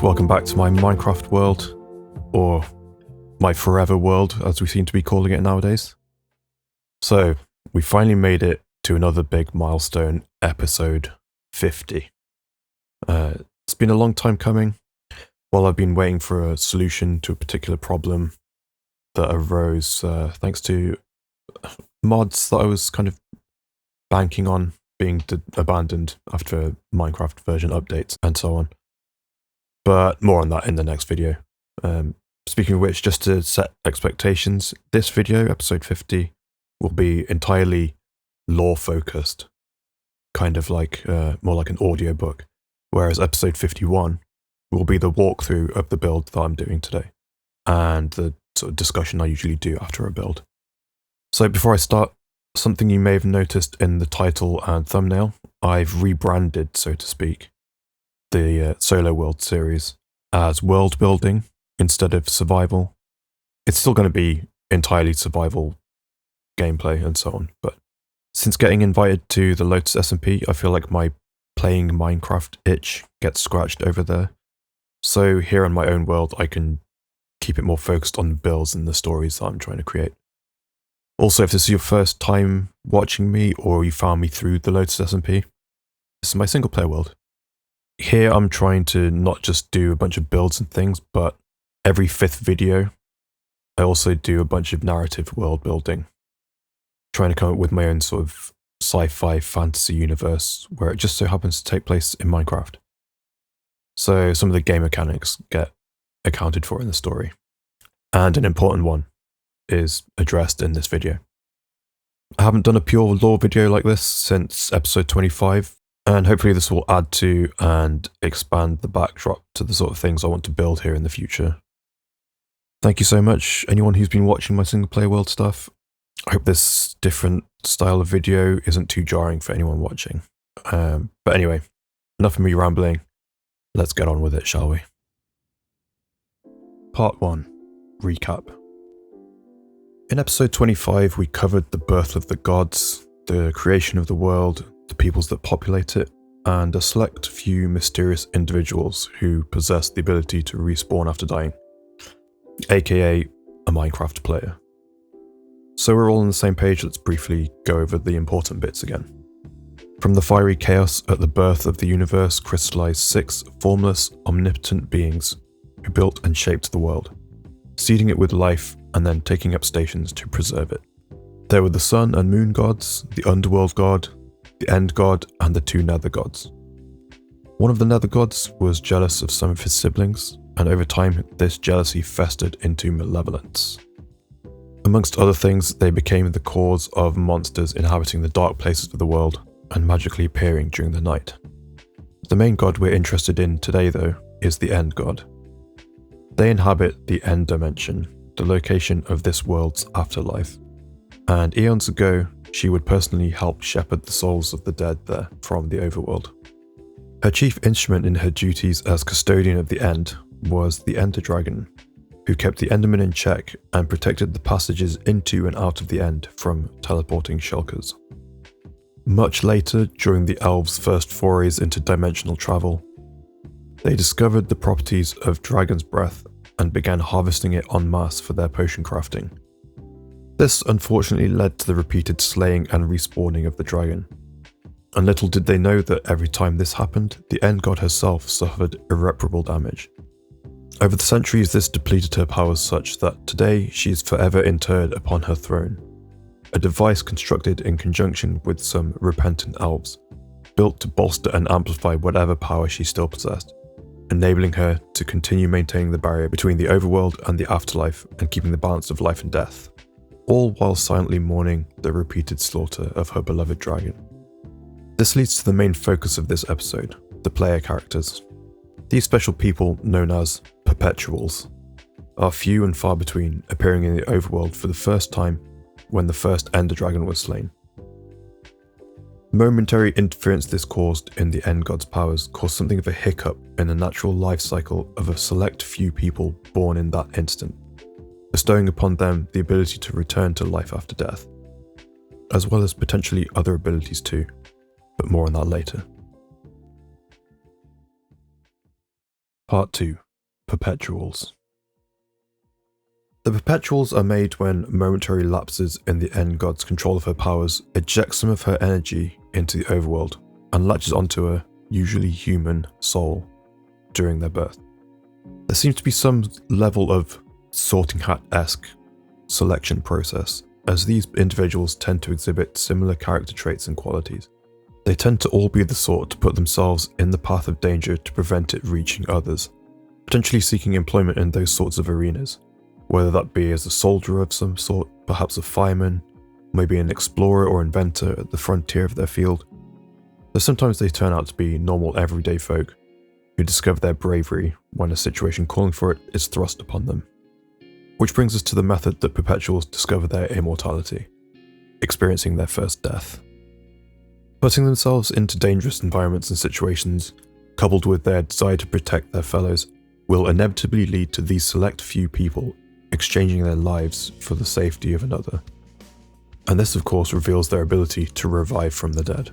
welcome back to my Minecraft world, or my forever world as we seem to be calling it nowadays. So, we finally made it to another big milestone, episode 50. It's been a long time coming, while I've been waiting for a solution to a particular problem that arose thanks to mods that I was kind of banking on being abandoned after Minecraft version updates and so on. But more on that in the next video. Speaking of which, just to set expectations, this video, episode 50, will be entirely lore focused, kind of like more like an audiobook, whereas episode 51 will be the walkthrough of the build that I'm doing today, and the sort of discussion I usually do after a build. So before I start, something you may have noticed in the title and thumbnail, I've rebranded, so to speak, the Solo World series as world building instead of survival. It's still going to be entirely survival gameplay and so on, but since getting invited to the Lotus SMP, I feel like my playing Minecraft itch gets scratched over there. So here on my own world, I can keep it more focused on the builds and the stories that I'm trying to create. Also, if this is your first time watching me or you found me through the Lotus SMP, this is my single player world. Here I'm trying to not just do a bunch of builds and things, but every 5th video, I also do a bunch of narrative world building, trying to come up with my own sort of sci-fi fantasy universe where it just so happens to take place in Minecraft. So some of the game mechanics get accounted for in the story. And an important one is addressed in this video. I haven't done a pure lore video like this since episode 25, and hopefully this will add to and expand the backdrop to the sort of things I want to build here in the future. Thank you so much, anyone who's been watching my single player world stuff. I hope this different style of video isn't too jarring for anyone watching. But anyway, enough of me rambling. Let's get on with it, shall we? Part 1. Recap. In episode 25, we covered the birth of the gods, the creation of the world, the peoples that populate it, and a select few mysterious individuals who possess the ability to respawn after dying, aka a Minecraft player. So we're all on the same page, let's briefly go over the important bits again. From the fiery chaos at the birth of the universe crystallized 6 formless, omnipotent beings who built and shaped the world, seeding it with life and then taking up stations to preserve it. There were the sun and moon gods, the underworld god, the end god, and the 2 nether gods. One of the nether gods was jealous of some of his siblings, and over time this jealousy festered into malevolence. Amongst other things, they became the cause of monsters inhabiting the dark places of the world and magically appearing during the night. The main god we're interested in today, though, is the end god. They inhabit the end dimension, the location of this world's afterlife, and eons ago, she would personally help shepherd the souls of the dead there from the overworld. Her chief instrument in her duties as custodian of the end was the Ender Dragon, who kept the Endermen in check and protected the passages into and out of the end from teleporting shulkers. Much later, during the elves' first forays into dimensional travel, they discovered the properties of Dragon's Breath and began harvesting it en masse for their potion crafting. This unfortunately led to the repeated slaying and respawning of the dragon. And little did they know that every time this happened, the end god herself suffered irreparable damage. Over the centuries, this depleted her powers such that today she is forever interred upon her throne, a device constructed in conjunction with some repentant elves, built to bolster and amplify whatever power she still possessed, enabling her to continue maintaining the barrier between the overworld and the afterlife and keeping the balance of life and death, all while silently mourning the repeated slaughter of her beloved dragon. This leads to the main focus of this episode, the player characters. These special people, known as Perpetuals, are few and far between, appearing in the overworld for the first time when the first Ender Dragon was slain. The momentary interference this caused in the End God's powers caused something of a hiccup in the natural life cycle of a select few people born in that instant, bestowing upon them the ability to return to life after death, as well as potentially other abilities too, but more on that later. Part 2. Perpetuals. The perpetuals are made when momentary lapses in the end god's control of her powers eject some of her energy into the overworld and latches onto a, usually human, soul during their birth. There seems to be some level of sorting hat-esque selection process, as these individuals tend to exhibit similar character traits and qualities. They tend to all be the sort to put themselves in the path of danger to prevent it reaching others, potentially seeking employment in those sorts of arenas, whether that be as a soldier of some sort, perhaps a fireman, maybe an explorer or inventor at the frontier of their field. Though sometimes they turn out to be normal everyday folk who discover their bravery when a situation calling for it is thrust upon them. Which brings us to the method that perpetuals discover their immortality, experiencing their first death. Putting themselves into dangerous environments and situations, coupled with their desire to protect their fellows, will inevitably lead to these select few people exchanging their lives for the safety of another. And this of course reveals their ability to revive from the dead.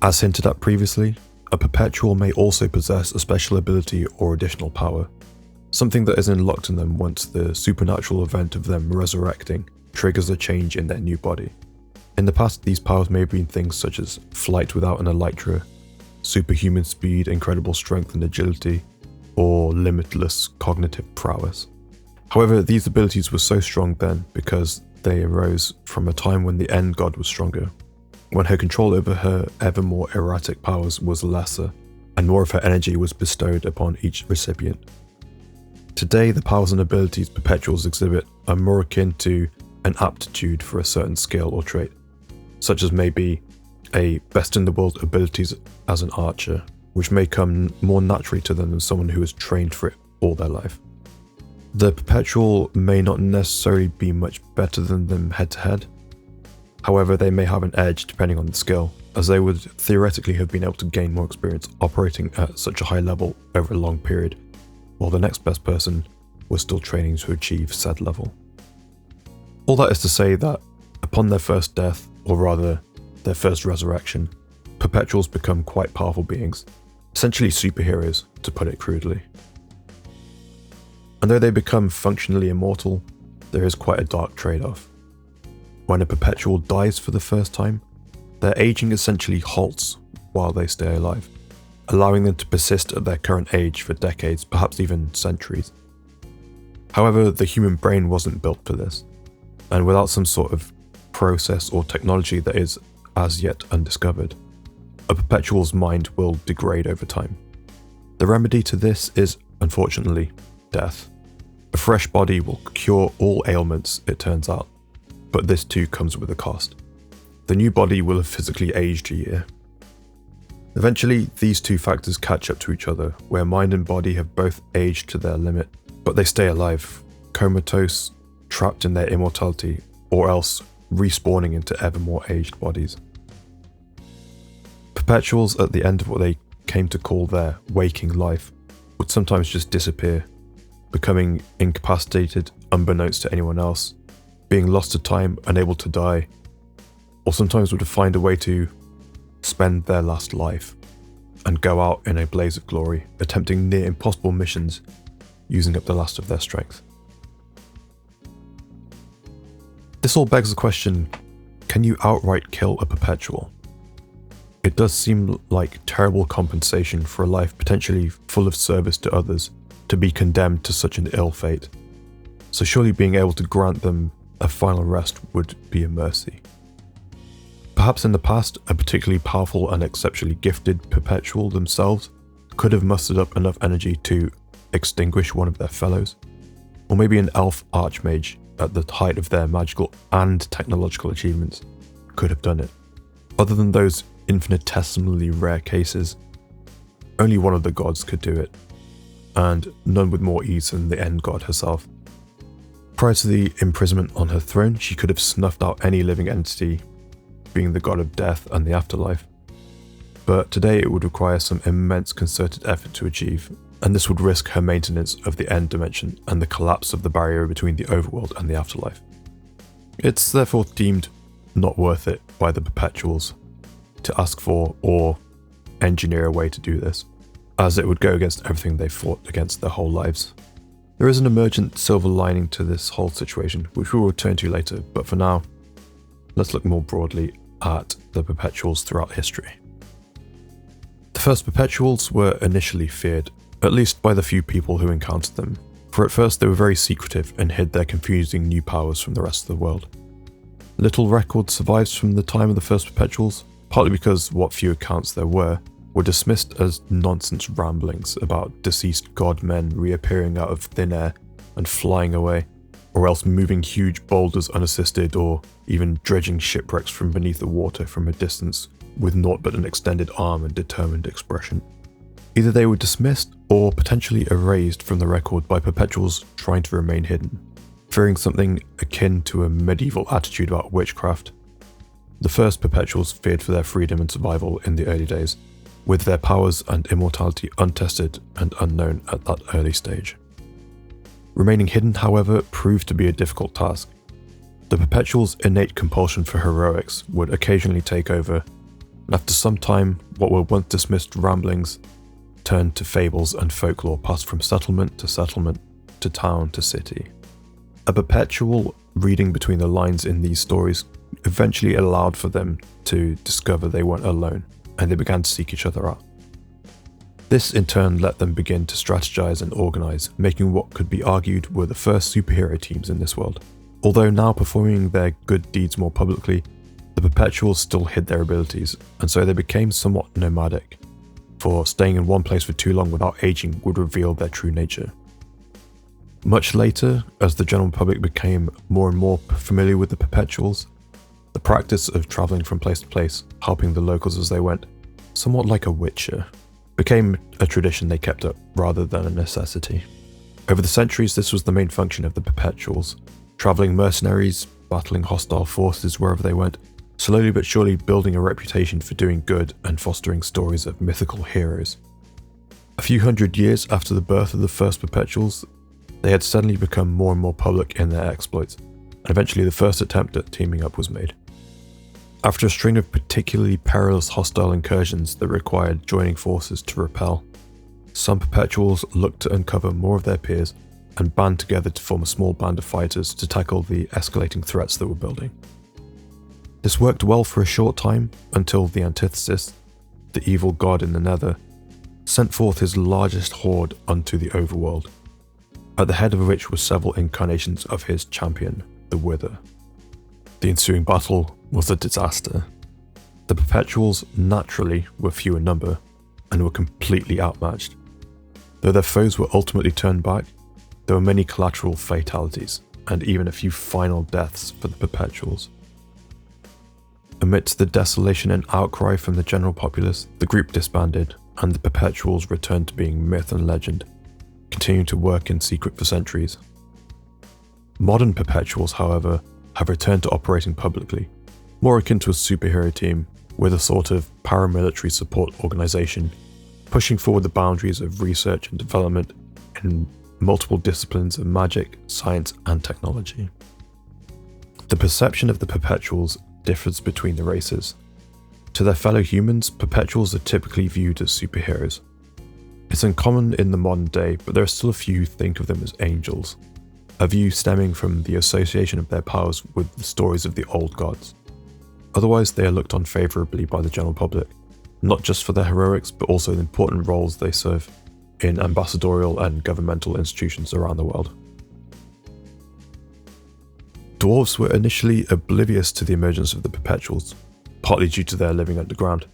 As hinted at previously, a perpetual may also possess a special ability or additional power, something that is unlocked in them once the supernatural event of them resurrecting triggers a change in their new body. In the past, these powers may have been things such as flight without an elytra, superhuman speed, incredible strength and agility, or limitless cognitive prowess. However, these abilities were so strong then because they arose from a time when the end god was stronger, when her control over her ever more erratic powers was lesser, and more of her energy was bestowed upon each recipient. Today, the powers and abilities perpetuals exhibit are more akin to an aptitude for a certain skill or trait, such as maybe a best-in-the-world abilities as an archer, which may come more naturally to them than someone who has trained for it all their life. The perpetual may not necessarily be much better than them head-to-head. However, they may have an edge depending on the skill, as they would theoretically have been able to gain more experience operating at such a high level over a long period, while the next best person was still training to achieve said level. All that is to say that, upon their first death, or rather, their first resurrection, perpetuals become quite powerful beings, essentially superheroes, to put it crudely. And though they become functionally immortal, there is quite a dark trade-off. When a perpetual dies for the first time, their aging essentially halts while they stay alive, allowing them to persist at their current age for decades, perhaps even centuries. However, the human brain wasn't built for this, and without some sort of process or technology that is as yet undiscovered, a perpetual's mind will degrade over time. The remedy to this is, unfortunately, death. A fresh body will cure all ailments, it turns out, but this too comes with a cost. The new body will have physically aged a year. Eventually, these two factors catch up to each other, where mind and body have both aged to their limit, but they stay alive, comatose, trapped in their immortality, or else respawning into ever more aged bodies. Perpetuals, at the end of what they came to call their waking life, would sometimes just disappear, becoming incapacitated unbeknownst to anyone else, being lost to time, unable to die, or sometimes would find a way to spend their last life and go out in a blaze of glory, attempting near impossible missions, using up the last of their strength. This all begs the question, can you outright kill a perpetual? It does seem like terrible compensation for a life potentially full of service to others to be condemned to such an ill fate, so surely being able to grant them a final rest would be a mercy. Perhaps in the past, a particularly powerful and exceptionally gifted perpetual themselves could have mustered up enough energy to extinguish one of their fellows, or maybe an elf archmage at the height of their magical and technological achievements could have done it. Other than those infinitesimally rare cases, only one of the gods could do it, and none with more ease than the end god herself. Prior to the imprisonment on her throne, she could have snuffed out any living entity, being the god of death and the afterlife. But today it would require some immense concerted effort to achieve, and this would risk her maintenance of the end dimension and the collapse of the barrier between the overworld and the afterlife. It's therefore deemed not worth it by the perpetuals to ask for or engineer a way to do this. as it would go against everything they fought against their whole lives. There is an emergent silver lining to this whole situation, which we will return to later, but for now, let's look more broadly at the Perpetuals throughout history. The first Perpetuals were initially feared, at least by the few people who encountered them, for at first they were very secretive and hid their confusing new powers from the rest of the world. Little record survives from the time of the first Perpetuals, partly because what few accounts there were dismissed as nonsense ramblings about deceased god men reappearing out of thin air and flying away, or else moving huge boulders unassisted, or even dredging shipwrecks from beneath the water from a distance with naught but an extended arm and determined expression. Either they were dismissed or potentially erased from the record by Perpetuals trying to remain hidden, fearing something akin to a medieval attitude about witchcraft. The first Perpetuals feared for their freedom and survival in the early days, with their powers and immortality untested and unknown at that early stage. Remaining hidden, however, proved to be a difficult task. The Perpetuals' innate compulsion for heroics would occasionally take over, and after some time, what were once dismissed ramblings turned to fables and folklore passed from settlement, to town to city. A Perpetual reading between the lines in these stories eventually allowed for them to discover they weren't alone, and they began to seek each other out. This in turn let them begin to strategize and organize, making what could be argued were the first superhero teams in this world. Although now performing their good deeds more publicly, the Perpetuals still hid their abilities, and so they became somewhat nomadic, for staying in one place for too long without aging would reveal their true nature. Much later, as the general public became more and more familiar with the Perpetuals, the practice of travelling from place to place, helping the locals as they went, somewhat like a witcher, became a tradition they kept up rather than a necessity. Over the centuries, this was the main function of the Perpetuals, travelling mercenaries, battling hostile forces wherever they went, slowly but surely building a reputation for doing good and fostering stories of mythical heroes. A few hundred years after the birth of the first Perpetuals, they had suddenly become more and more public in their exploits, and eventually the first attempt at teaming up was made. After a string of particularly perilous hostile incursions that required joining forces to repel, some Perpetuals looked to uncover more of their peers and band together to form a small band of fighters to tackle the escalating threats that were building. This worked well for a short time until the Antithesis, the evil god in the Nether, sent forth his largest horde unto the overworld, at the head of which were several incarnations of his champion, the Wither. The ensuing battle was a disaster. The Perpetuals naturally were few in number and were completely outmatched. Though their foes were ultimately turned back, there were many collateral fatalities and even a few final deaths for the Perpetuals. Amidst the desolation and outcry from the general populace, the group disbanded and the Perpetuals returned to being myth and legend, continuing to work in secret for centuries. Modern Perpetuals, however, have returned to operating publicly, more akin to a superhero team with a sort of paramilitary support organization, pushing forward the boundaries of research and development in multiple disciplines of magic, science, and technology. The perception of the Perpetuals differs between the races. To their fellow humans, Perpetuals are typically viewed as superheroes. It's uncommon in the modern day, but there are still a few who think of them as angels, a view stemming from the association of their powers with the stories of the old gods. Otherwise, they are looked on favourably by the general public, not just for their heroics, but also the important roles they serve in ambassadorial and governmental institutions around the world. Dwarves were initially oblivious to the emergence of the Perpetuals, partly due to their living underground,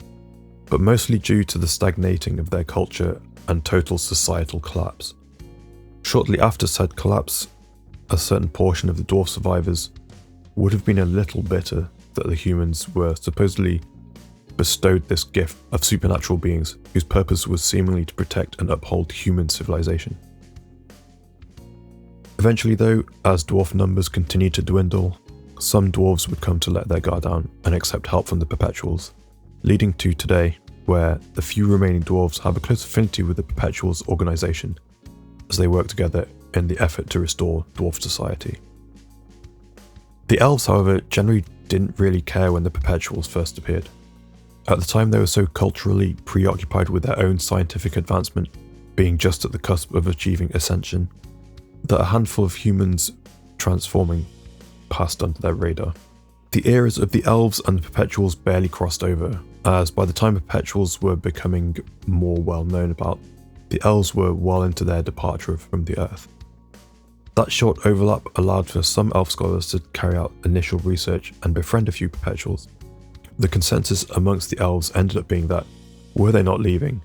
but mostly due to the stagnating of their culture and total societal collapse. Shortly after said collapse, a certain portion of the dwarf survivors would have been a little bitter that the humans were supposedly bestowed this gift of supernatural beings whose purpose was seemingly to protect and uphold human civilization. Eventually though, as dwarf numbers continued to dwindle, some dwarves would come to let their guard down and accept help from the Perpetuals, leading to today, where the few remaining dwarves have a close affinity with the Perpetuals organization as they work together in the effort to restore dwarf society. The elves, however, generally didn't really care when the Perpetuals first appeared. At the time, they were so culturally preoccupied with their own scientific advancement, being just at the cusp of achieving ascension, that a handful of humans transforming passed under their radar. The eras of the elves and the perpetuals barely crossed over, as by the time perpetuals were becoming more well known about, the elves were well into their departure from the earth. That short overlap allowed for some elf scholars to carry out initial research and befriend a few perpetuals. The consensus amongst the elves ended up being that, were they not leaving,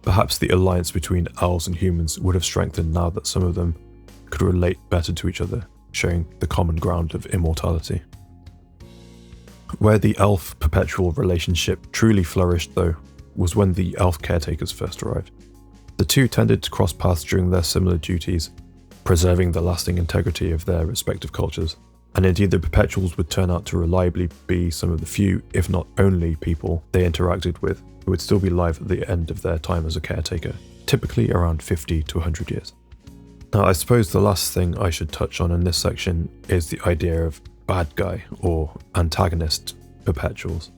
perhaps the alliance between elves and humans would have strengthened now that some of them could relate better to each other, sharing the common ground of immortality. Where the elf-perpetual relationship truly flourished, though, was when the elf caretakers first arrived. The two tended to cross paths during their similar duties, preserving the lasting integrity of their respective cultures, and indeed the perpetuals would turn out to reliably be some of the few, if not only, people they interacted with who would still be alive at the end of their time as a caretaker, typically around 50 to 100 years. Now, I suppose the last thing I should touch on in this section is the idea of bad guy or antagonist perpetuals.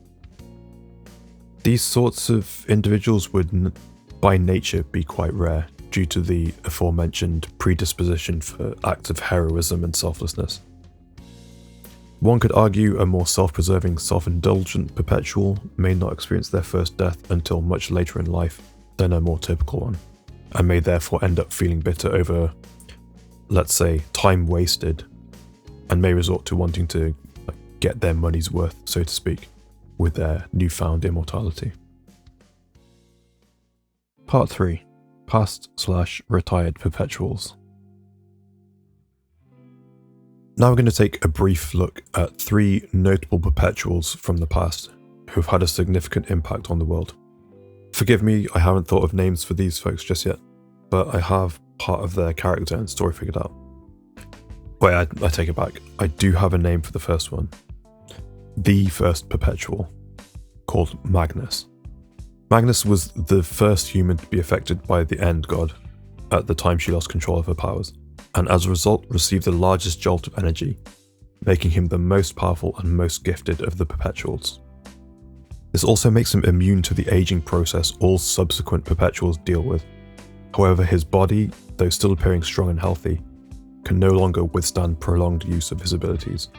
These sorts of individuals would by nature be quite rare due to the aforementioned predisposition for acts of heroism and selflessness. One could argue a more self-preserving, self-indulgent perpetual may not experience their first death until much later in life than a more typical one, and may therefore end up feeling bitter over, let's say, time wasted, and may resort to wanting to get their money's worth, so to speak, with their newfound immortality. Part 3. Past/retired perpetuals. Now we're going to take a brief look at 3 notable perpetuals from the past who've had a significant impact on the world. Forgive me, I haven't thought of names for these folks just yet, but I have part of their character and story figured out. Wait, I take it back. I do have a name for the first one. The first perpetual, called Magnus. Magnus was the first human to be affected by the End God at the time she lost control of her powers, and as a result received the largest jolt of energy, making him the most powerful and most gifted of the perpetuals. This also makes him immune to the aging process all subsequent perpetuals deal with. However, his body, though still appearing strong and healthy, can no longer withstand prolonged use of his abilities.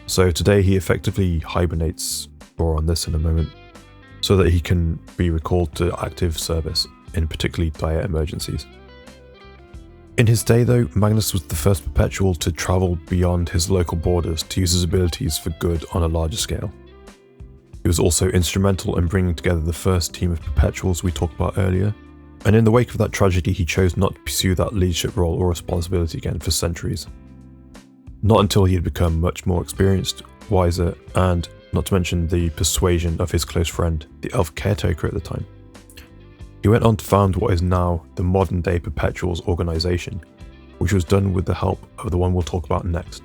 So today he effectively hibernates, more on this in a moment, so that he can be recalled to active service in particularly dire emergencies. In his day though, Magnus was the first perpetual to travel beyond his local borders to use his abilities for good on a larger scale. He was also instrumental in bringing together the first team of perpetuals we talked about earlier, and in the wake of that tragedy he chose not to pursue that leadership role or responsibility again for centuries. Not until he had become much more experienced, wiser, and not to mention the persuasion of his close friend, the elf caretaker at the time. He went on to found what is now the modern day Perpetuals organization, which was done with the help of the one we'll talk about next,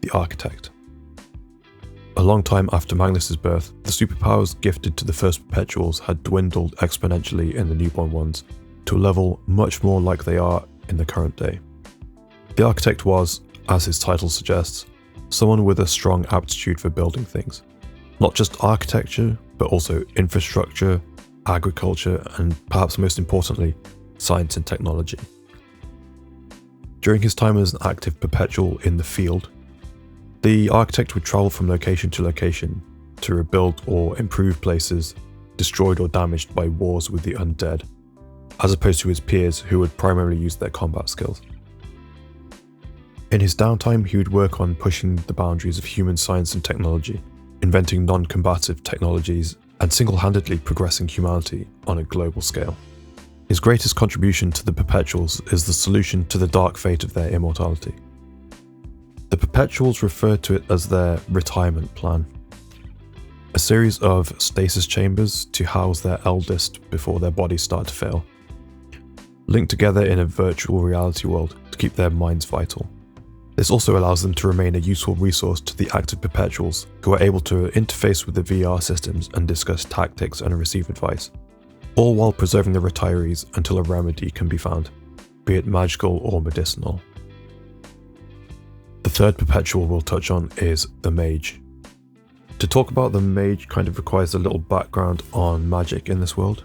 the Architect. A long time after Magnus's birth, the superpowers gifted to the first Perpetuals had dwindled exponentially in the newborn ones, to a level much more like they are in the current day. The Architect was, as his title suggests, someone with a strong aptitude for building things. Not just architecture, but also infrastructure, agriculture, and perhaps most importantly, science and technology. During his time as an active perpetual in the field, the Architect would travel from location to location to rebuild or improve places destroyed or damaged by wars with the undead, as opposed to his peers who would primarily use their combat skills. In his downtime, he would work on pushing the boundaries of human science and technology, inventing non-combative technologies, and single-handedly progressing humanity on a global scale. His greatest contribution to the Perpetuals is the solution to the dark fate of their immortality. The Perpetuals refer to it as their retirement plan, a series of stasis chambers to house their eldest before their bodies start to fail, linked together in a virtual reality world to keep their minds vital. This also allows them to remain a useful resource to the active Perpetuals, who are able to interface with the VR systems and discuss tactics and receive advice, all while preserving the retirees until a remedy can be found, be it magical or medicinal. The third Perpetual we'll touch on is the Mage. To talk about the mage kind of requires a little background on magic in this world.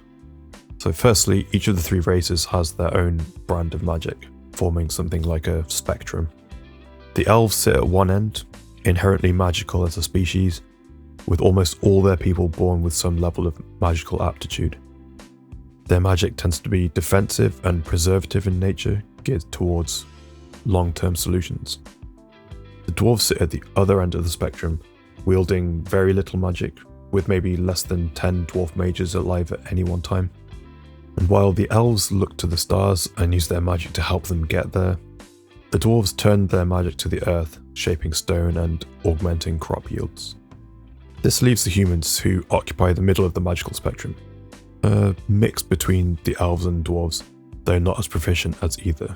So firstly, each of the three races has their own brand of magic, forming something like a spectrum. The elves sit at one end, inherently magical as a species, with almost all their people born with some level of magical aptitude. Their magic tends to be defensive and preservative in nature, geared towards long-term solutions. The dwarves sit at the other end of the spectrum, wielding very little magic, with maybe less than 10 dwarf mages alive at any one time. And while the elves look to the stars and use their magic to help them get there, the dwarves turn their magic to the earth, shaping stone and augmenting crop yields. This leaves the humans, who occupy the middle of the magical spectrum, a mix between the elves and dwarves, though not as proficient as either.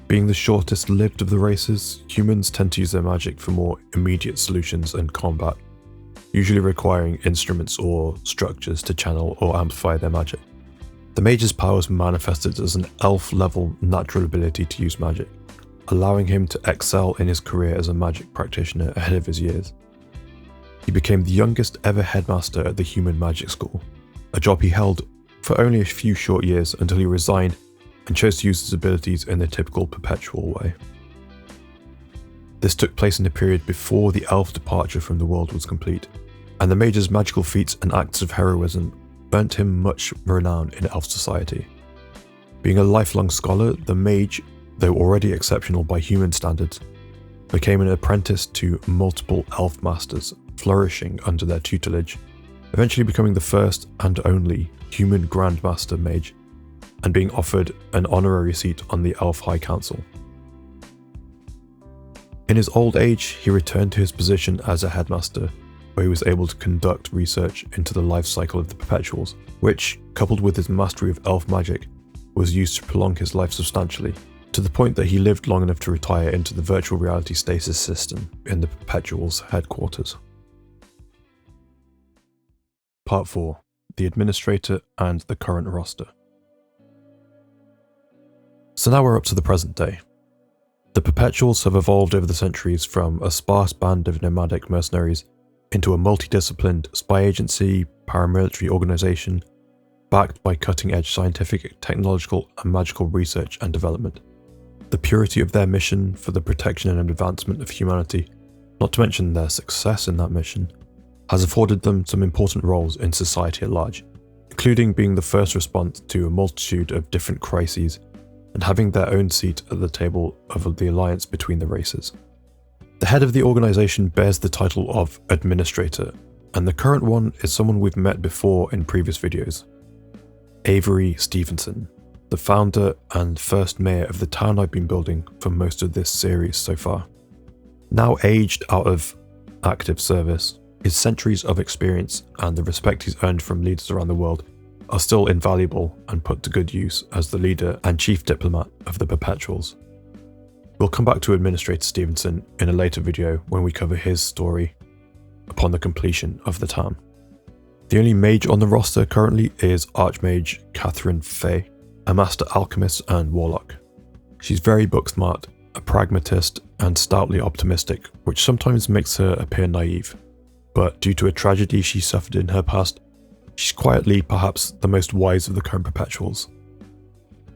Being the shortest lived of the races, humans tend to use their magic for more immediate solutions and combat, usually requiring instruments or structures to channel or amplify their magic. The mage's powers manifested as an elf-level natural ability to use magic, allowing him to excel in his career as a magic practitioner ahead of his years. He became the youngest ever headmaster at the human magic school, a job he held for only a few short years until he resigned and chose to use his abilities in the typical perpetual way. This took place in a period before the elf departure from the world was complete, and the mage's magical feats and acts of heroism earned him much renown in elf society. Being a lifelong scholar, the mage, though already exceptional by human standards, became an apprentice to multiple elf masters, flourishing under their tutelage, eventually becoming the first and only human Grandmaster mage, and being offered an honorary seat on the Elf High Council. In his old age, he returned to his position as a headmaster, where he was able to conduct research into the life cycle of the Perpetuals, which, coupled with his mastery of elf magic, was used to prolong his life substantially, to the point that he lived long enough to retire into the virtual reality stasis system in the Perpetuals' headquarters. Part 4. The Administrator and the Current Roster. So now we're up to the present day. The Perpetuals have evolved over the centuries from a sparse band of nomadic mercenaries into a multidisciplined spy agency, paramilitary organization, backed by cutting-edge scientific, technological, and magical research and development. The purity of their mission for the protection and advancement of humanity, not to mention their success in that mission, has afforded them some important roles in society at large, including being the first response to a multitude of different crises and having their own seat at the table of the alliance between the races. The head of the organization bears the title of Administrator, and the current one is someone we've met before in previous videos. Avery Stevenson, the founder and first mayor of the town I've been building for most of this series so far. Now aged out of active service, his centuries of experience and the respect he's earned from leaders around the world are still invaluable and put to good use as the leader and chief diplomat of the Perpetuals. We'll come back to Administrator Stevenson in a later video when we cover his story upon the completion of the town. The only mage on the roster currently is Archmage Catherine Fay, a master alchemist and warlock. She's very book smart, a pragmatist, and stoutly optimistic, which sometimes makes her appear naive. But due to a tragedy she suffered in her past, she's quietly perhaps the most wise of the current Perpetuals.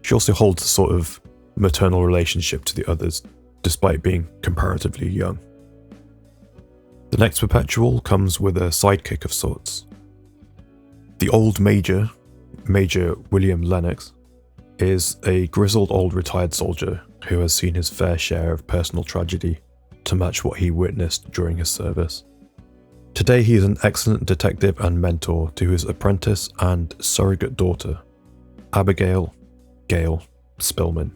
She also holds a sort of maternal relationship to the others, despite being comparatively young. The next Perpetual comes with a sidekick of sorts. The old Major William Lennox, is a grizzled old retired soldier who has seen his fair share of personal tragedy to match what he witnessed during his service. Today he is an excellent detective and mentor to his apprentice and surrogate daughter, Abigail Gale Spillman.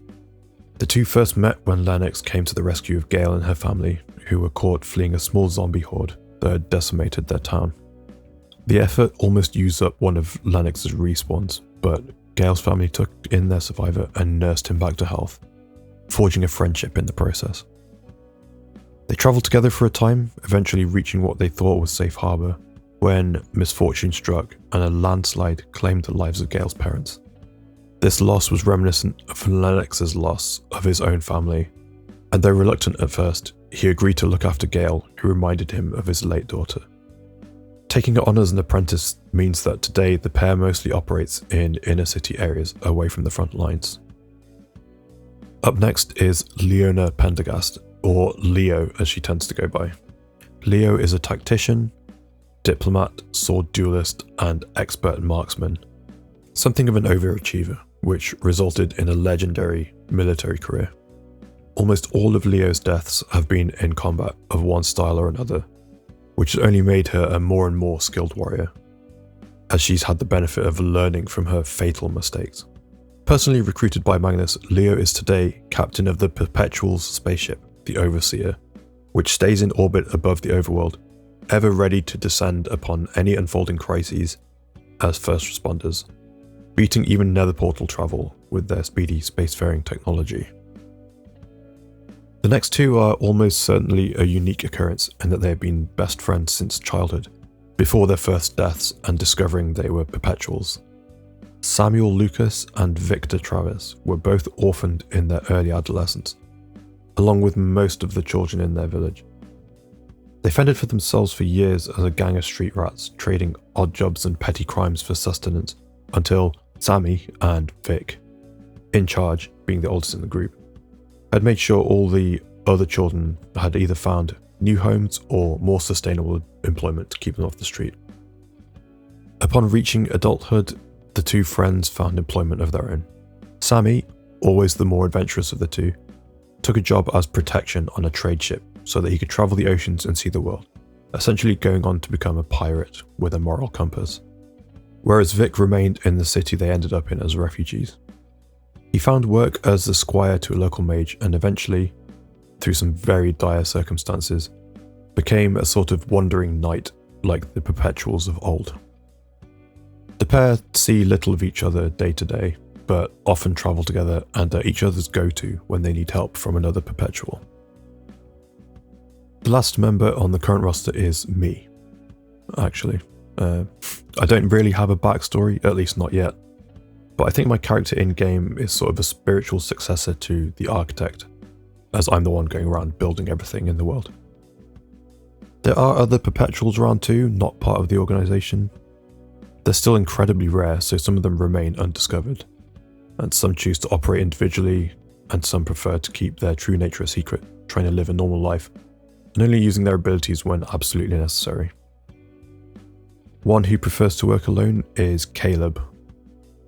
The two first met when Lennox came to the rescue of Gale and her family, who were caught fleeing a small zombie horde that had decimated their town. The effort almost used up one of Lennox's respawns, but Gale's family took in their survivor and nursed him back to health, forging a friendship in the process. They travelled together for a time, eventually reaching what they thought was safe harbour, when misfortune struck and a landslide claimed the lives of Gale's parents. This loss was reminiscent of Lennox's loss of his own family, and though reluctant at first, he agreed to look after Gale, who reminded him of his late daughter. Taking it on as an apprentice means that today the pair mostly operates in inner city areas away from the front lines. Up next is Leona Pendergast, or Leo as she tends to go by. Leo is a tactician, diplomat, sword duelist, and expert marksman. Something of an overachiever, which resulted in a legendary military career. Almost all of Leo's deaths have been in combat of one style or another, which has only made her a more and more skilled warrior, as she's had the benefit of learning from her fatal mistakes. Personally recruited by Magnus, Leo is today captain of the Perpetual's spaceship, the Overseer, which stays in orbit above the overworld, ever ready to descend upon any unfolding crises as first responders, beating even nether portal travel with their speedy spacefaring technology. The next two are almost certainly a unique occurrence in that they have been best friends since childhood, before their first deaths and discovering they were Perpetuals. Samuel Lucas and Victor Travis were both orphaned in their early adolescence, along with most of the children in their village. They fended for themselves for years as a gang of street rats, trading odd jobs and petty crimes for sustenance, until Sammy and Vic, in charge, being the oldest in the group, had made sure all the other children had either found new homes or more sustainable employment to keep them off the street. Upon reaching adulthood, the two friends found employment of their own. Sammy, always the more adventurous of the two, took a job as protection on a trade ship so that he could travel the oceans and see the world, essentially going on to become a pirate with a moral compass. Whereas Vic remained in the city they ended up in as refugees. He found work as the squire to a local mage and eventually, through some very dire circumstances, became a sort of wandering knight like the Perpetuals of old. The pair see little of each other day to day, but often travel together and are each other's go-to when they need help from another Perpetual. The last member on the current roster is me, actually. I don't really have a backstory, at least not yet, but I think my character in-game is sort of a spiritual successor to the Architect, as I'm the one going around building everything in the world. There are other Perpetuals around too, not part of the organisation. They're still incredibly rare, so some of them remain undiscovered, and some choose to operate individually, and some prefer to keep their true nature a secret, trying to live a normal life, and only using their abilities when absolutely necessary. One who prefers to work alone is Caleb,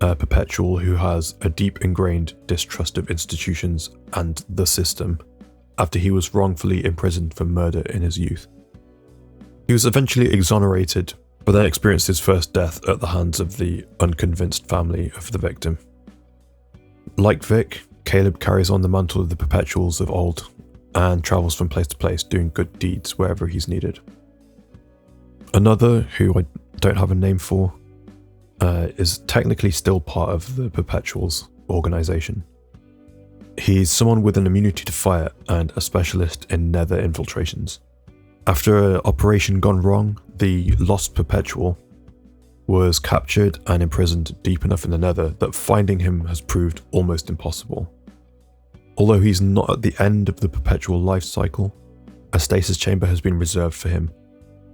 a Perpetual who has a deep ingrained distrust of institutions and the system after he was wrongfully imprisoned for murder in his youth. He was eventually exonerated, but then experienced his first death at the hands of the unconvinced family of the victim. Like Vic, Caleb carries on the mantle of the Perpetuals of old and travels from place to place doing good deeds wherever he's needed. Another, who I don't have a name for, is technically still part of the Perpetuals organisation. He's someone with an immunity to fire and a specialist in nether infiltrations. After an operation gone wrong, the lost Perpetual was captured and imprisoned deep enough in the nether that finding him has proved almost impossible. Although he's not at the end of the Perpetual life cycle, a stasis chamber has been reserved for him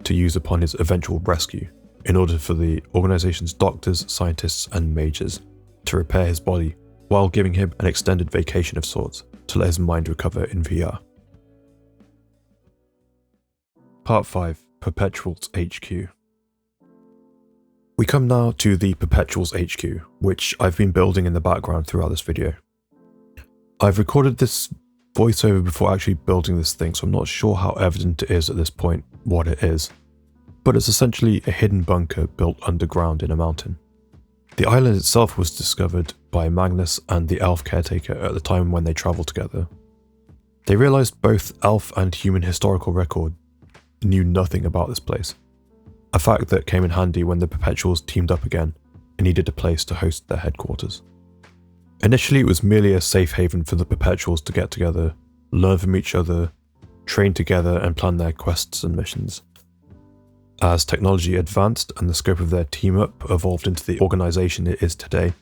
to use upon his eventual rescue, in order for the organisation's doctors, scientists and mages to repair his body while giving him an extended vacation of sorts to let his mind recover in VR. Part 5. Perpetuals HQ. We come now to the Perpetuals HQ, which I've been building in the background throughout this video. I've recorded this voiceover before actually building this thing, so I'm not sure how evident it is at this point what it is, but it's essentially a hidden bunker built underground in a mountain. The island itself was discovered by Magnus and the elf caretaker at the time when they travelled together. They realised both elf and human historical record knew nothing about this place, a fact that came in handy when the Perpetuals teamed up again and needed a place to host their headquarters. Initially it was merely a safe haven for the Perpetuals to get together, learn from each other, train together and plan their quests and missions. As technology advanced and the scope of their team-up evolved into the organisation it is today,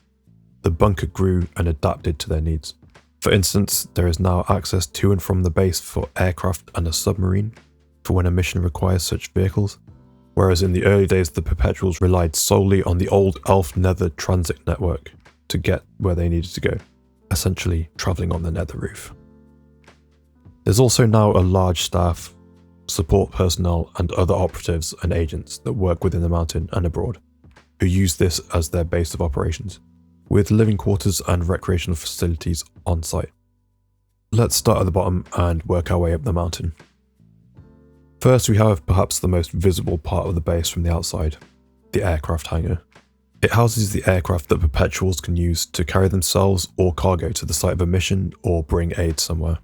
the bunker grew and adapted to their needs. For instance, there is now access to and from the base for aircraft and a submarine, for when a mission requires such vehicles, whereas in the early days the Perpetuals relied solely on the old Elf Nether transit network to get where they needed to go, essentially travelling on the Nether roof. There's also now a large staff, support personnel and other operatives and agents that work within the mountain and abroad, who use this as their base of operations, with living quarters and recreational facilities on site. Let's start at the bottom and work our way up the mountain. First, we have perhaps the most visible part of the base from the outside, the aircraft hangar. It houses the aircraft that Perpetuals can use to carry themselves or cargo to the site of a mission or bring aid somewhere.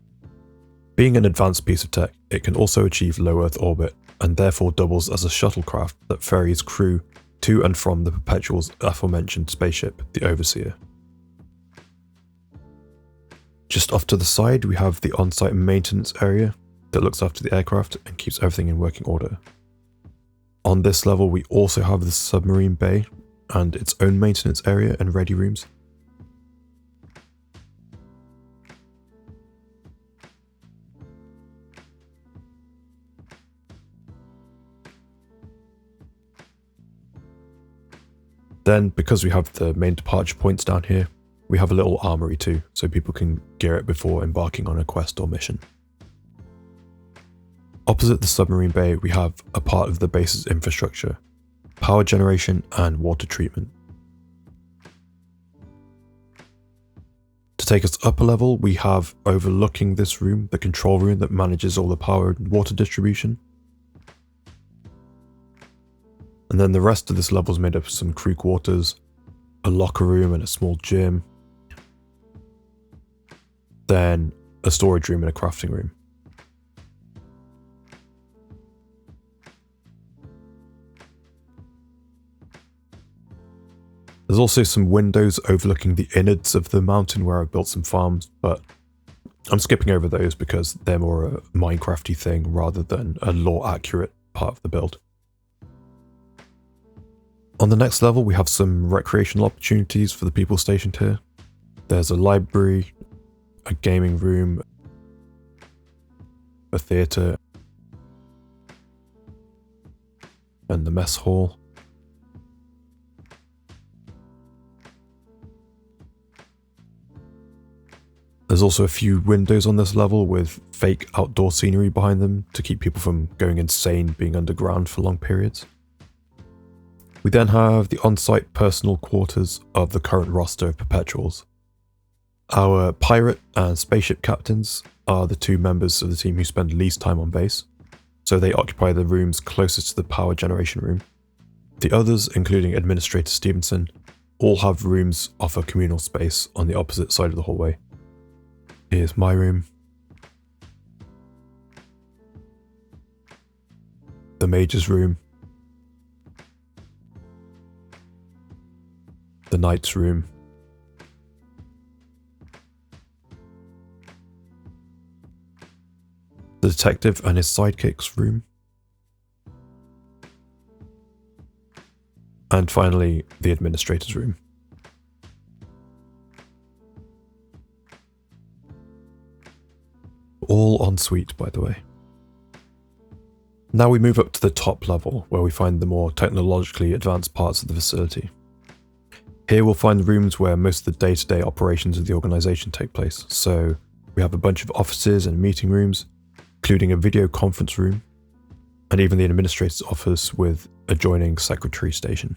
Being an advanced piece of tech, it can also achieve low Earth orbit and therefore doubles as a shuttlecraft that ferries crew to and from the Perpetual's aforementioned spaceship, the Overseer. Just off to the side, we have the on-site maintenance area that looks after the aircraft and keeps everything in working order. On this level, we also have the submarine bay and its own maintenance area and ready rooms. Then, because we have the main departure points down here, we have a little armory too, so people can gear it before embarking on a quest or mission. Opposite the submarine bay, we have a part of the base's infrastructure, power generation and water treatment. To take us up a level, we have overlooking this room, the control room that manages all the power and water distribution. And then the rest of this level is made up of some crew quarters, a locker room and a small gym. Then a storage room and a crafting room. There's also some windows overlooking the innards of the mountain where I've built some farms, but I'm skipping over those because they're more a Minecrafty thing rather than a lore accurate part of the build. On the next level, we have some recreational opportunities for the people stationed here. There's a library, a gaming room, a theatre, and the mess hall. There's also a few windows on this level with fake outdoor scenery behind them to keep people from going insane being underground for long periods. We then have the on-site personal quarters of the current roster of Perpetuals. Our pirate and spaceship captains are the two members of the team who spend least time on base, so they occupy the rooms closest to the power generation room. The others, including Administrator Stevenson, all have rooms off a communal space on the opposite side of the hallway. Here's my room, the Major's room, the Knight's room, the detective and his sidekick's room, and finally the administrator's room. All en suite, by the way. Now we move up to the top level where we find the more technologically advanced parts of the facility. Here we'll find rooms where most of the day-to-day operations of the organisation take place, so we have a bunch of offices and meeting rooms, including a video conference room, and even the administrator's office with adjoining secretary station.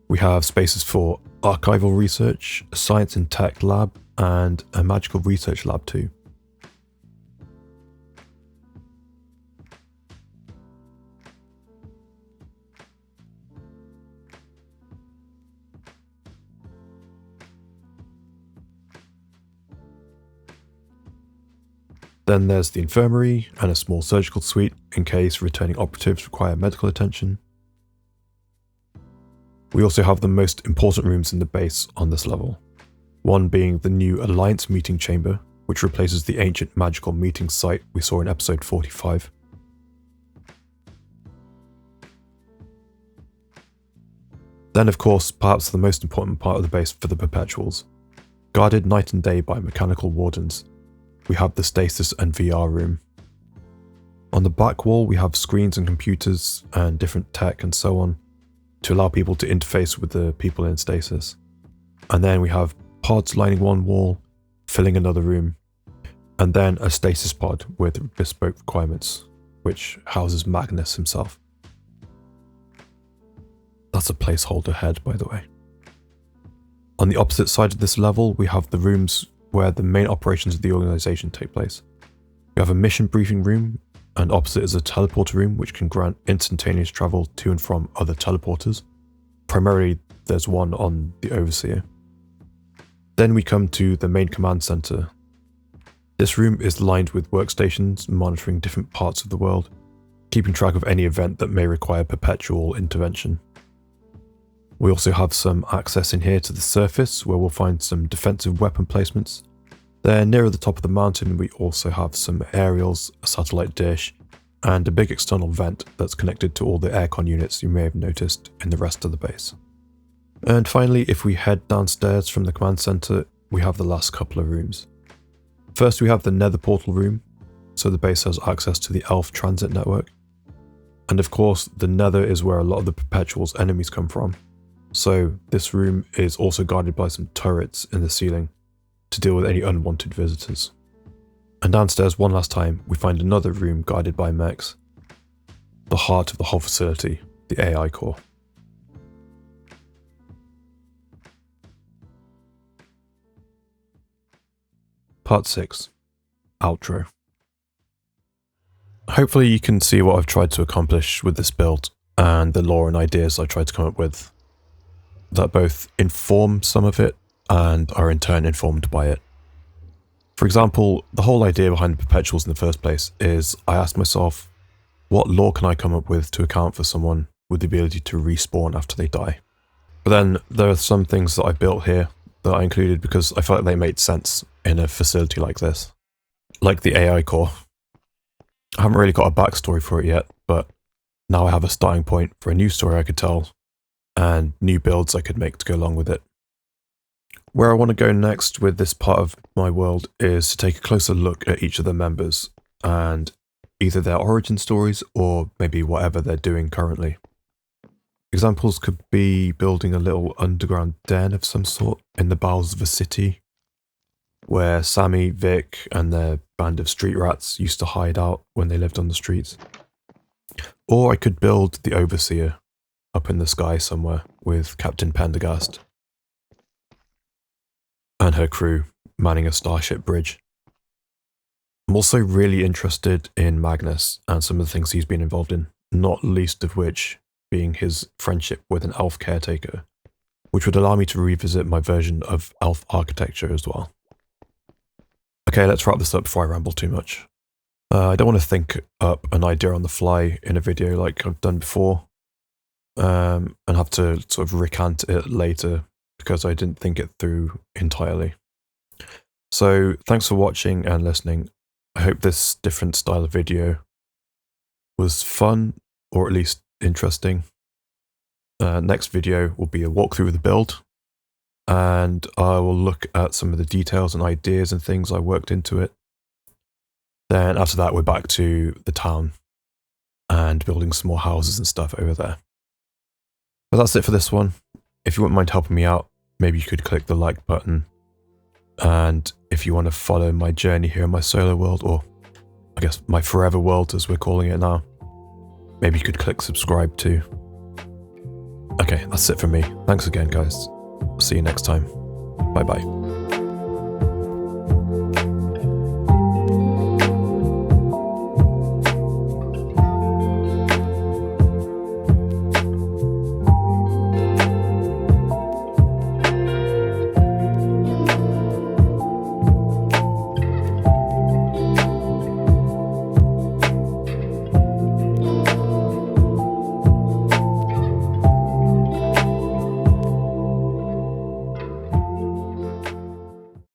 We have spaces for archival research, a science and tech lab, and a magical research lab too. Then there's the infirmary and a small surgical suite in case returning operatives require medical attention. We also have the most important rooms in the base on this level, one being the new Alliance meeting chamber, which replaces the ancient magical meeting site we saw in episode 45. Then, of course, perhaps the most important part of the base for the Perpetuals. Guarded night and day by mechanical wardens, we have the stasis and VR room. On the back wall, we have screens and computers and different tech and so on to allow people to interface with the people in stasis. And then we have pods lining one wall, filling another room, and then a stasis pod with bespoke requirements, which houses Magnus himself. That's a placeholder head, by the way. On the opposite side of this level, we have the rooms where the main operations of the organization take place. We have a mission briefing room, and opposite is a teleporter room which can grant instantaneous travel to and from other teleporters. Primarily, there's one on the Overseer. Then we come to the main command center. This room is lined with workstations monitoring different parts of the world, keeping track of any event that may require perpetual intervention. We also have some access in here to the surface where we'll find some defensive weapon placements. Then nearer the top of the mountain we also have some aerials, a satellite dish, and a big external vent that's connected to all the aircon units you may have noticed in the rest of the base. And finally, if we head downstairs from the command center, we have the last couple of rooms. First we have the nether portal room, so the base has access to the elf transit network. And of course, the nether is where a lot of the Perpetuals' enemies come from. So this room is also guarded by some turrets in the ceiling to deal with any unwanted visitors. And downstairs one last time, we find another room guarded by mechs. The heart of the whole facility, the AI core. Part 6. Outro. Hopefully you can see what I've tried to accomplish with this build and the lore and ideas I tried to come up with, that both inform some of it and are in turn informed by it. For example, the whole idea behind the Perpetuals in the first place is I asked myself, what lore can I come up with to account for someone with the ability to respawn after they die? But then there are some things that I built here that I included because I felt like they made sense in a facility like this. Like the AI core. I haven't really got a backstory for it yet, but now I have a starting point for a new story I could tell and new builds I could make to go along with it. Where I want to go next with this part of my world is to take a closer look at each of the members and either their origin stories or maybe whatever they're doing currently. Examples could be building a little underground den of some sort in the bowels of a city where Sammy, Vic and their band of street rats used to hide out when they lived on the streets. Or I could build the Overseer up in the sky somewhere with Captain Pendergast and her crew manning a starship bridge. I'm also really interested in Magnus and some of the things he's been involved in, not least of which being his friendship with an elf caretaker, which would allow me to revisit my version of elf architecture as well. Okay, let's wrap this up before I ramble too much. I don't want to think up an idea on the fly in a video like I've done before, and have to sort of recant it later because I didn't think it through entirely. So thanks for watching and listening. I hope this different style of video was fun, or at least interesting. Next video will be a walkthrough of the build, and I will look at some of the details and ideas and things I worked into it. Then after that, we're back to the town and building some more houses and stuff over there. But that's it for this one. If you wouldn't mind helping me out, maybe you could click the like button. And if you want to follow my journey here in my solo world, or I guess my forever world as we're calling it now, maybe you could click subscribe too. Okay, that's it from me. Thanks again, guys. See you next time. Bye bye.